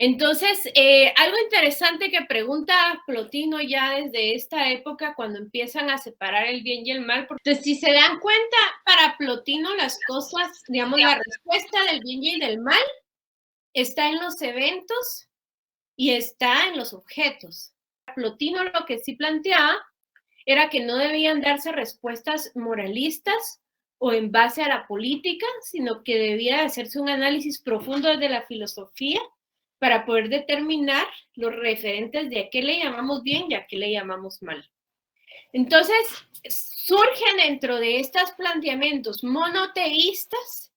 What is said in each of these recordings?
Entonces, algo interesante que pregunta Plotino ya desde esta época, cuando empiezan a separar el bien y el mal, porque si se dan cuenta, para Plotino las cosas, digamos, la respuesta del bien y del mal está en los eventos y está en los objetos. Plotino lo que sí planteaba era que no debían darse respuestas moralistas o en base a la política, sino que debía hacerse un análisis profundo desde la filosofía para poder determinar los referentes de a qué le llamamos bien y a qué le llamamos mal. Entonces, surgen dentro de estos planteamientos monoteístas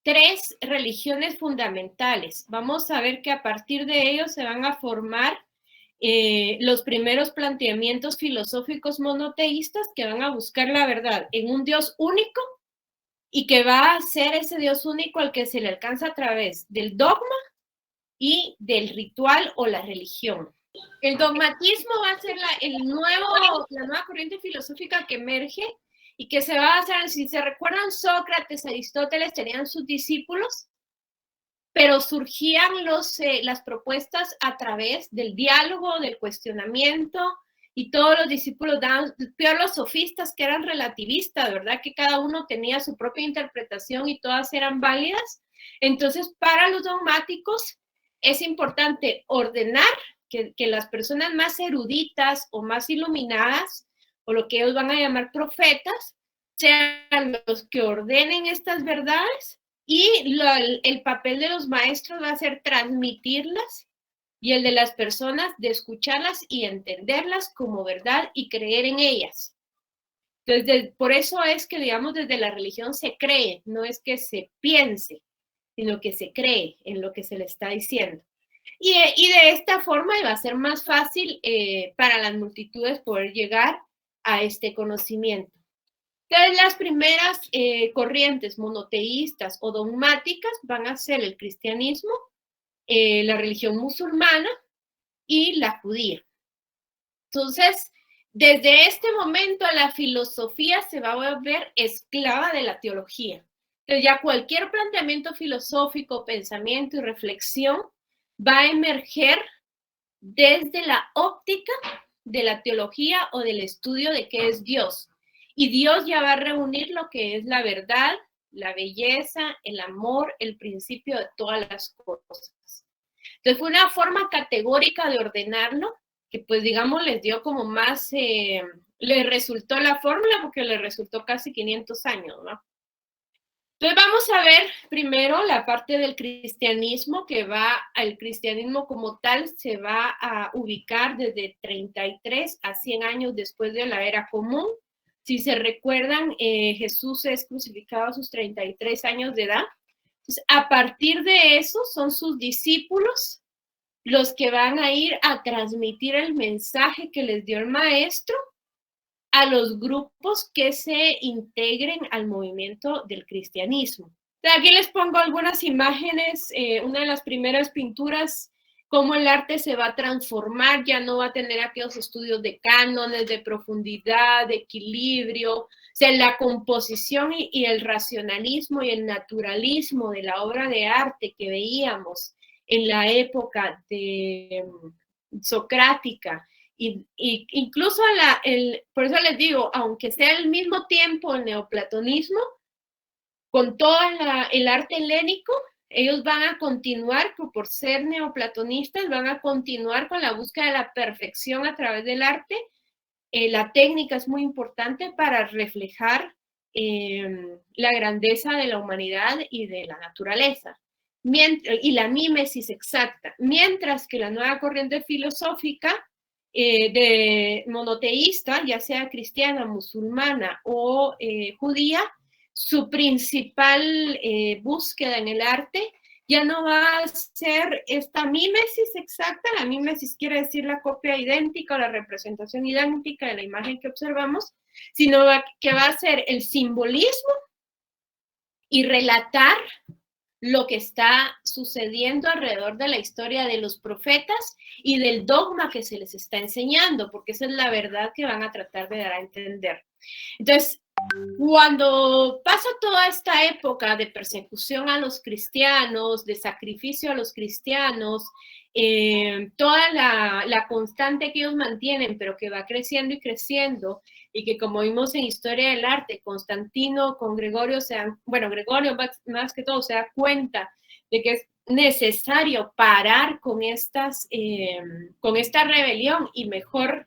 tres religiones fundamentales. Vamos a ver que a partir de ellos se van a formar los primeros planteamientos filosóficos monoteístas que van a buscar la verdad en un Dios único y que va a ser ese Dios único al que se le alcanza a través del dogma y del ritual o la religión. El dogmatismo va a ser la nueva corriente filosófica que emerge y que se va a basar, si se recuerdan, Sócrates, Aristóteles tenían sus discípulos, pero surgían las propuestas a través del diálogo, del cuestionamiento, y todos los discípulos daban, peor los sofistas que eran relativistas, ¿verdad? Que cada uno tenía su propia interpretación y todas eran válidas. Entonces, para los dogmáticos es importante ordenar que las personas más eruditas o más iluminadas, o lo que ellos van a llamar profetas, sean los que ordenen estas verdades, y el papel de los maestros va a ser transmitirlas, y el de las personas de escucharlas y entenderlas como verdad y creer en ellas. Entonces, por eso es que, digamos, desde la religión se cree, no es que se piense, sino que se cree en lo que se le está diciendo. Y de esta forma va a ser más fácil para las multitudes poder llegar a este conocimiento. Entonces, las primeras corrientes monoteístas o dogmáticas van a ser el cristianismo, la religión musulmana y la judía. Entonces, desde este momento la filosofía se va a volver esclava de la teología. Entonces, ya cualquier planteamiento filosófico, pensamiento y reflexión va a emerger desde la óptica de la teología o del estudio de qué es Dios. Y Dios ya va a reunir lo que es la verdad, la belleza, el amor, el principio de todas las cosas. Entonces fue una forma categórica de ordenarlo, que pues digamos les dio como más, les resultó la fórmula porque les resultó casi 500 años, ¿no? Entonces vamos a ver primero la parte del cristianismo, que el cristianismo como tal se va a ubicar desde 33 a 100 años después de la era común. Si se recuerdan, Jesús es crucificado a sus 33 años de edad. Entonces, a partir de eso son sus discípulos los que van a ir a transmitir el mensaje que les dio el maestro a los grupos que se integren al movimiento del cristianismo. Aquí les pongo algunas imágenes, una de las primeras pinturas, cómo el arte se va a transformar, ya no va a tener aquellos estudios de cánones, de profundidad, de equilibrio, o sea, la composición y el racionalismo y el naturalismo de la obra de arte que veíamos en la época socrática, y incluso por eso les digo, aunque sea al mismo tiempo el neoplatonismo, con todo el arte helénico, ellos van a continuar, por ser neoplatonistas, van a continuar con la búsqueda de la perfección a través del arte. La técnica es muy importante para reflejar la grandeza de la humanidad y de la naturaleza, y la mímesis exacta, mientras que la nueva corriente filosófica de monoteísta, ya sea cristiana, musulmana o judía, su principal búsqueda en el arte ya no va a ser esta mímesis exacta. La mímesis quiere decir la copia idéntica o la representación idéntica de la imagen que observamos, sino que va a ser el simbolismo y relatar lo que está sucediendo alrededor de la historia de los profetas y del dogma que se les está enseñando, porque esa es la verdad que van a tratar de dar a entender. Entonces, cuando pasa toda esta época de persecución a los cristianos, de sacrificio a los cristianos, toda la constante que ellos mantienen, pero que va creciendo y creciendo, y que como vimos en Historia del Arte, Constantino con Gregorio, Gregorio más que todo se da cuenta de que es necesario parar con esta rebelión y mejor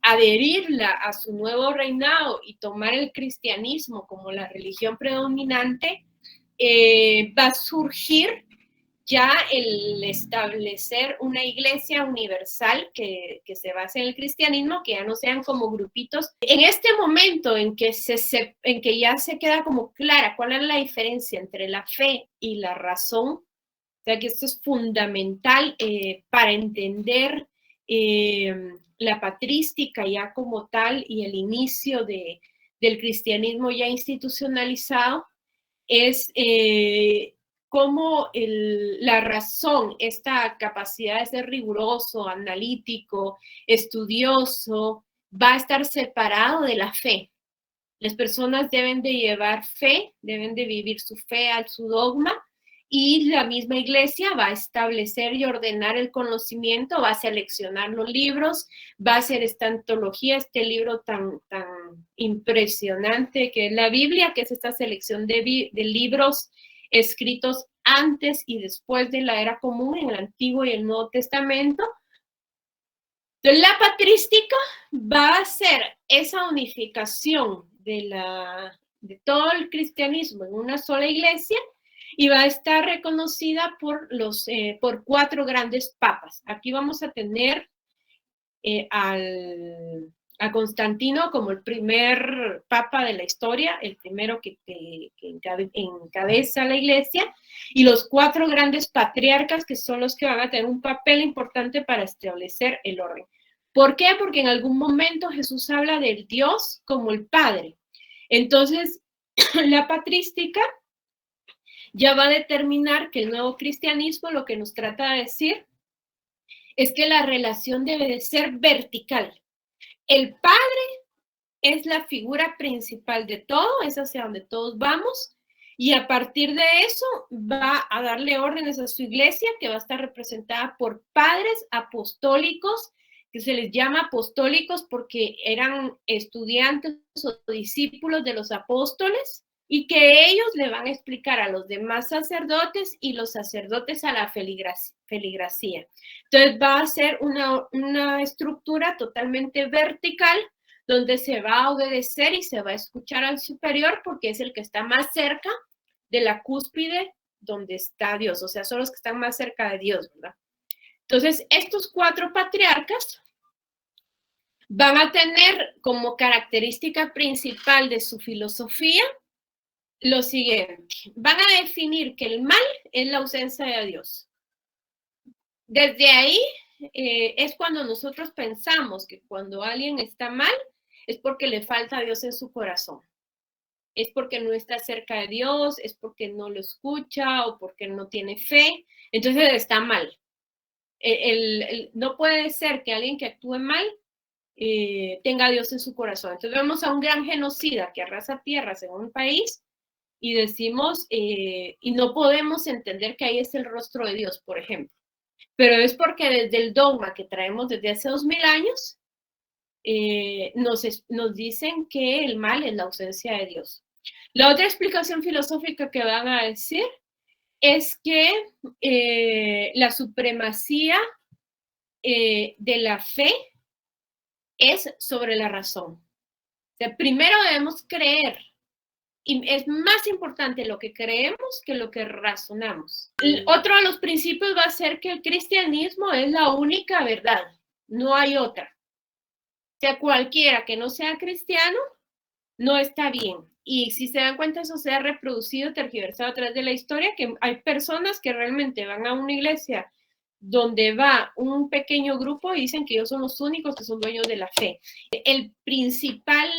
adherirla a su nuevo reinado y tomar el cristianismo como la religión predominante, va a surgir ya el establecer una iglesia universal que se base en el cristianismo, que ya no sean como grupitos. En este momento en que ya se queda como clara cuál es la diferencia entre la fe y la razón, o sea que esto es fundamental para entender la patrística ya como tal y el inicio del cristianismo ya institucionalizado, es cómo la razón, esta capacidad de ser riguroso, analítico, estudioso, va a estar separado de la fe. Las personas deben de llevar fe, deben de vivir su fe al su dogma, y la misma iglesia va a establecer y ordenar el conocimiento, va a seleccionar los libros, va a hacer esta antología, este libro tan impresionante que es la Biblia, que es esta selección de libros escritos antes y después de la era común en el Antiguo y el Nuevo Testamento. Entonces, la patrística va a ser esa unificación de todo el cristianismo en una sola iglesia, y va a estar reconocida por 4 grandes papas. Aquí vamos a tener a Constantino como el primer papa de la historia, el primero que encabeza la iglesia, y los 4 grandes patriarcas, que son los que van a tener un papel importante para establecer el orden. ¿Por qué? Porque en algún momento Jesús habla del Dios como el Padre. Entonces, la patrística ya va a determinar que el nuevo cristianismo lo que nos trata de decir es que la relación debe de ser vertical. El Padre es la figura principal de todo, es hacia donde todos vamos, y a partir de eso va a darle órdenes a su iglesia, que va a estar representada por padres apostólicos, que se les llama apostólicos porque eran estudiantes o discípulos de los apóstoles, y que ellos le van a explicar a los demás sacerdotes y los sacerdotes a la feligresía. Entonces va a ser una estructura totalmente vertical, donde se va a obedecer y se va a escuchar al superior, porque es el que está más cerca de la cúspide donde está Dios, o sea, son los que están más cerca de Dios, ¿verdad? Entonces, estos 4 patriarcas van a tener como característica principal de su filosofía lo siguiente: van a definir que el mal es la ausencia de Dios. Desde ahí es cuando nosotros pensamos que cuando alguien está mal es porque le falta a Dios en su corazón, es porque no está cerca de Dios, es porque no lo escucha o porque no tiene fe, entonces está mal. No puede ser que alguien que actúe mal tenga a Dios en su corazón. Entonces vemos a un gran genocida que arrasa tierras en un país y decimos, y no podemos entender que ahí es el rostro de Dios, por ejemplo. Pero es porque desde el dogma que traemos desde hace 2000 años, nos dicen que el mal es la ausencia de Dios. La otra explicación filosófica que van a decir es que la supremacía de la fe es sobre la razón. O sea, primero debemos creer, y es más importante lo que creemos que lo que razonamos. Otro de los principios va a ser que el cristianismo es la única verdad, no hay otra. O sea, cualquiera que no sea cristiano no está bien. Y si se dan cuenta, eso se ha reproducido, tergiversado a través de la historia, que hay personas que realmente van a una iglesia donde va un pequeño grupo y dicen que ellos son los únicos que son dueños de la fe. El principal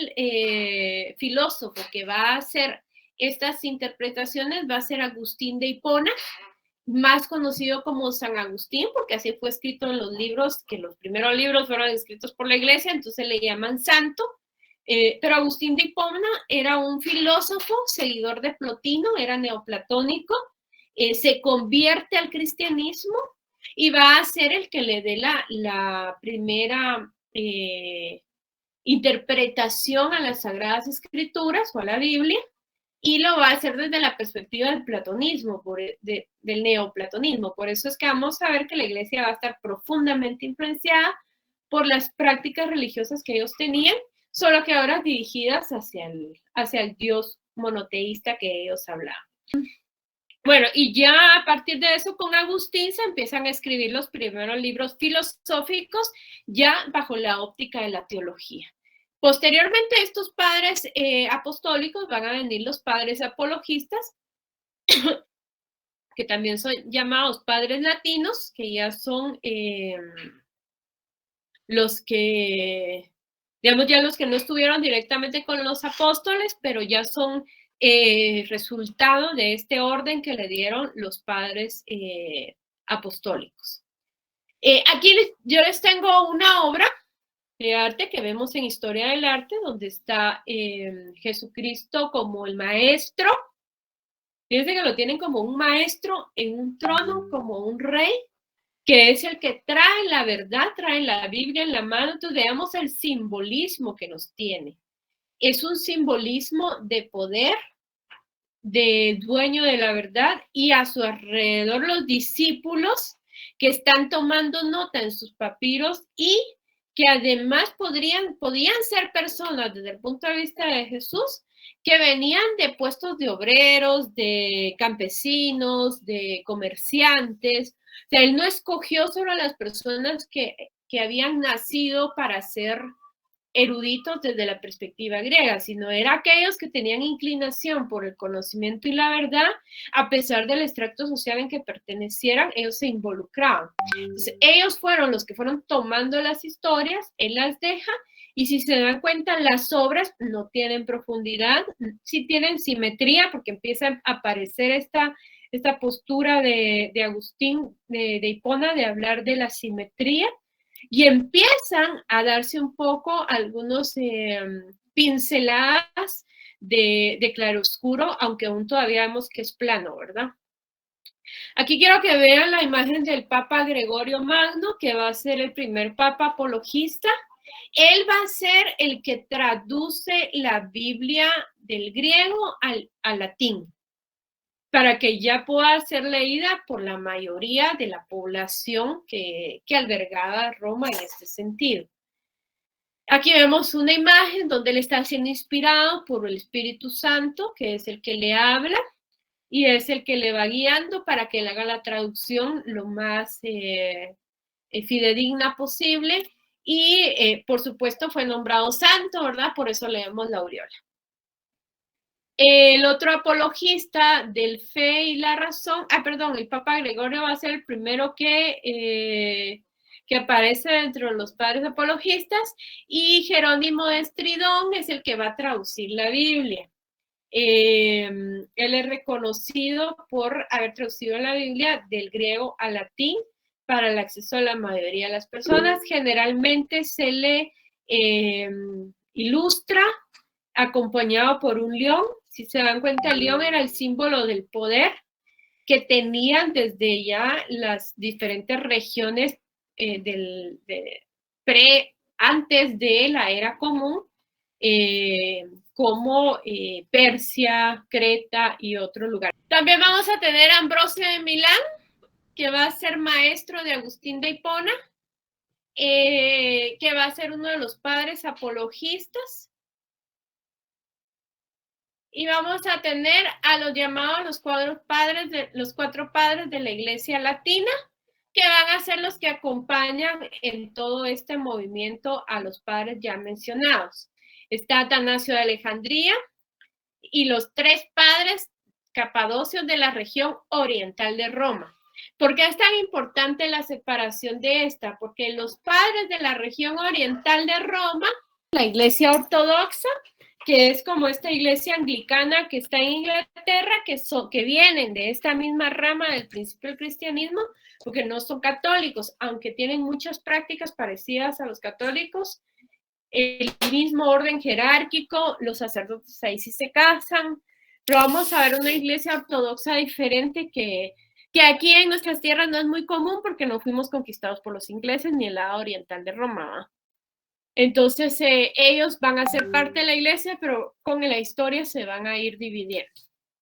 filósofo que va a hacer estas interpretaciones va a ser Agustín de Hipona, más conocido como San Agustín, porque así fue escrito en los libros, que los primeros libros fueron escritos por la iglesia, entonces le llaman santo. Pero Agustín de Hipona era un filósofo, seguidor de Plotino, era neoplatónico, se convierte al cristianismo y va a ser el que le dé la primera interpretación a las Sagradas Escrituras o a la Biblia, y lo va a hacer desde la perspectiva del platonismo, del neoplatonismo. Por eso es que vamos a ver que la iglesia va a estar profundamente influenciada por las prácticas religiosas que ellos tenían, solo que ahora dirigidas hacia el Dios monoteísta que ellos hablaban. Bueno, y ya a partir de eso con Agustín se empiezan a escribir los primeros libros filosóficos ya bajo la óptica de la teología. Posteriormente estos padres apostólicos van a venir los padres apologistas, que también son llamados padres latinos, que ya son los que, digamos, ya los que no estuvieron directamente con los apóstoles, pero ya son resultado de este orden que le dieron los padres apostólicos. Aquí yo les tengo una obra de arte que vemos en Historia del Arte, donde está Jesucristo como el maestro. Fíjense que lo tienen como un maestro en un trono, como un rey, que es el que trae la verdad, trae la Biblia en la mano. Entonces veamos el simbolismo que nos tiene. Es un simbolismo de poder, de dueño de la verdad, y a su alrededor los discípulos que están tomando nota en sus papiros y que además podían ser personas desde el punto de vista de Jesús que venían de puestos de obreros, de campesinos, de comerciantes. O sea, él no escogió solo a las personas que habían nacido para ser eruditos desde la perspectiva griega, sino era aquellos que tenían inclinación por el conocimiento y la verdad, a pesar del extracto social en que pertenecieran, ellos se involucraban. Entonces, ellos fueron los que fueron tomando las historias, él las deja, y si se dan cuenta, las obras no tienen profundidad, sí tienen simetría, porque empieza a aparecer esta postura de Agustín de Hipona de hablar de la simetría, y empiezan a darse un poco algunos pinceladas de claroscuro, aunque aún todavía vemos que es plano, ¿verdad? Aquí quiero que vean la imagen del Papa Gregorio Magno, que va a ser el primer Papa apologista. Él va a ser el que traduce la Biblia del griego al latín, para que ya pueda ser leída por la mayoría de la población que albergaba Roma en este sentido. Aquí vemos una imagen donde él está siendo inspirado por el Espíritu Santo, que es el que le habla y es el que le va guiando para que él haga la traducción lo más fidedigna posible. Y, por supuesto, fue nombrado santo, ¿verdad? Por eso leemos la aureola. El otro apologista del fe y la razón, el Papa Gregorio va a ser el primero que aparece dentro de los padres apologistas, y Jerónimo de Estridón es el que va a traducir la Biblia. Él es reconocido por haber traducido la Biblia del griego al latín para el acceso a la mayoría de las personas. Generalmente se le ilustra acompañado por un león. Si se dan cuenta, el león era el símbolo del poder que tenían desde ya las diferentes regiones antes de la era común, como Persia, Creta y otros lugares. También vamos a tener a Ambrosio de Milán, que va a ser maestro de Agustín de Hipona, que va a ser uno de los padres apologistas. Y vamos a tener a los llamados los cuatro padres de la Iglesia Latina, que van a ser los que acompañan en todo este movimiento a los padres ya mencionados. Está Atanasio de Alejandría y los tres padres capadocios de la región oriental de Roma. ¿Por qué es tan importante la separación de esta? Porque los padres de la región oriental de Roma, la Iglesia Ortodoxa, que es como esta iglesia anglicana que está en Inglaterra, que vienen de esta misma rama del principio del cristianismo, porque no son católicos, aunque tienen muchas prácticas parecidas a los católicos, el mismo orden jerárquico, los sacerdotes ahí sí se casan, pero vamos a ver una iglesia ortodoxa diferente que aquí en nuestras tierras no es muy común porque no fuimos conquistados por los ingleses ni el lado oriental de Roma. Entonces ellos van a ser parte de la iglesia, pero con la historia se van a ir dividiendo.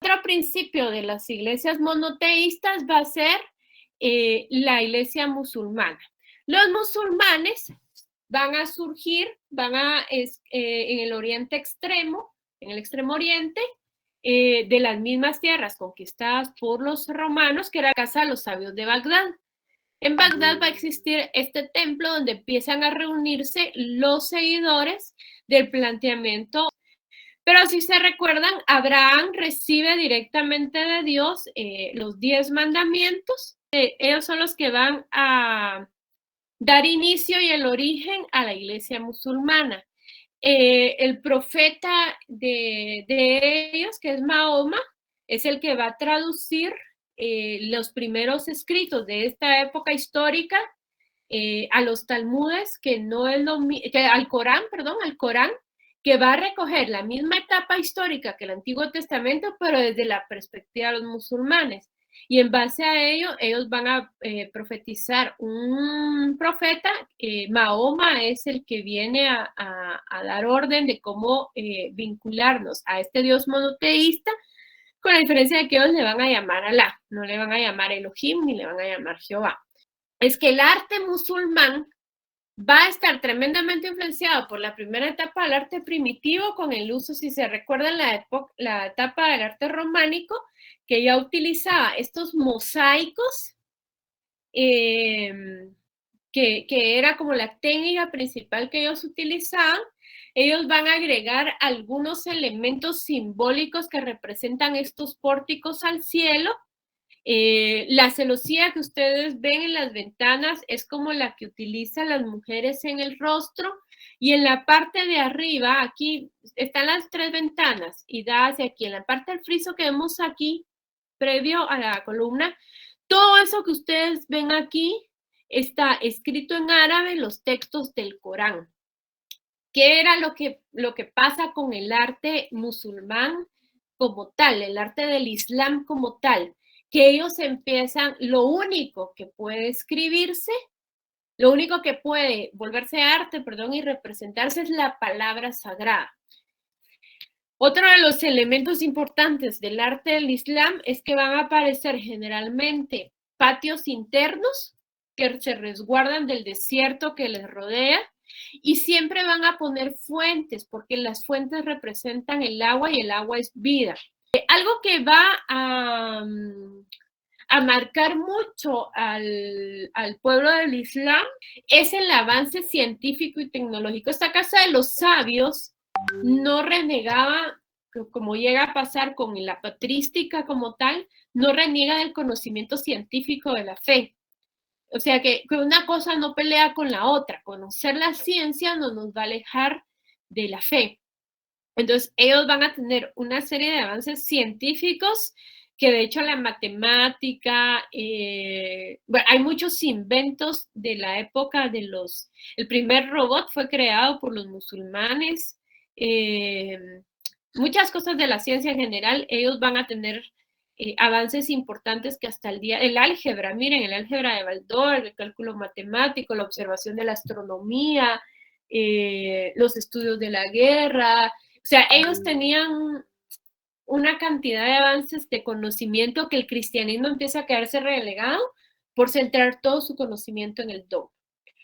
Otro principio de las iglesias monoteístas va a ser la iglesia musulmana. Los musulmanes van a surgir, en el oriente extremo, en el extremo oriente, de las mismas tierras conquistadas por los romanos, que era la casa de los sabios de Bagdad. En Bagdad va a existir este templo donde empiezan a reunirse los seguidores del planteamiento. Pero si se recuerdan, Abraham recibe directamente de Dios los 10 mandamientos. Ellos son los que van a dar inicio y el origen a la iglesia musulmana. El profeta de ellos, que es Mahoma, es el que va a traducir los primeros escritos de esta época histórica a los talmudes, que no es lo al Corán, que va a recoger la misma etapa histórica que el Antiguo Testamento, pero desde la perspectiva de los musulmanes. Y en base a ello, ellos van a profetizar un profeta. Mahoma es el que viene a dar orden de cómo vincularnos a este Dios monoteísta, con la diferencia de que ellos le van a llamar Alá, no le van a llamar Elohim ni le van a llamar Jehová. Es que el arte musulmán va a estar tremendamente influenciado por la primera etapa del arte primitivo, con el uso, si se recuerdan, la etapa del arte románico, que ya utilizaba estos mosaicos, que era como la técnica principal que ellos utilizaban. Ellos van a agregar algunos elementos simbólicos que representan estos pórticos al cielo. La celosía que ustedes ven en las ventanas es como la que utilizan las mujeres en el rostro, y en la parte de arriba, aquí están las 3 ventanas y da hacia aquí, en la parte del friso que vemos aquí, previo a la columna, todo eso que ustedes ven aquí está escrito en árabe, los textos del Corán. ¿Qué era lo que pasa con el arte musulmán como tal, el arte del Islam como tal? Que ellos empiezan, lo único que puede escribirse, lo único que puede volverse arte, y representarse es la palabra sagrada. Otro de los elementos importantes del arte del Islam es que van a aparecer generalmente patios internos que se resguardan del desierto que les rodea, y siempre van a poner fuentes, porque las fuentes representan el agua y el agua es vida. Algo que va a marcar mucho al pueblo del Islam es el avance científico y tecnológico. Esta casa de los sabios no renegaba, como llega a pasar con la patrística como tal, no reniega del conocimiento científico de la fe. O sea que una cosa no pelea con la otra. Conocer la ciencia no nos va a alejar de la fe. Entonces, ellos van a tener una serie de avances científicos que, de hecho, la matemática, bueno, hay muchos inventos de la época de el primer robot fue creado por los musulmanes. Muchas cosas de la ciencia en general, ellos van a tener avances importantes que hasta el día, el álgebra, miren, el álgebra de Baldor, el cálculo matemático, la observación de la astronomía, los estudios de la guerra. O sea, ellos tenían una cantidad de avances de conocimiento que el cristianismo empieza a quedarse relegado por centrar todo su conocimiento en el dogma.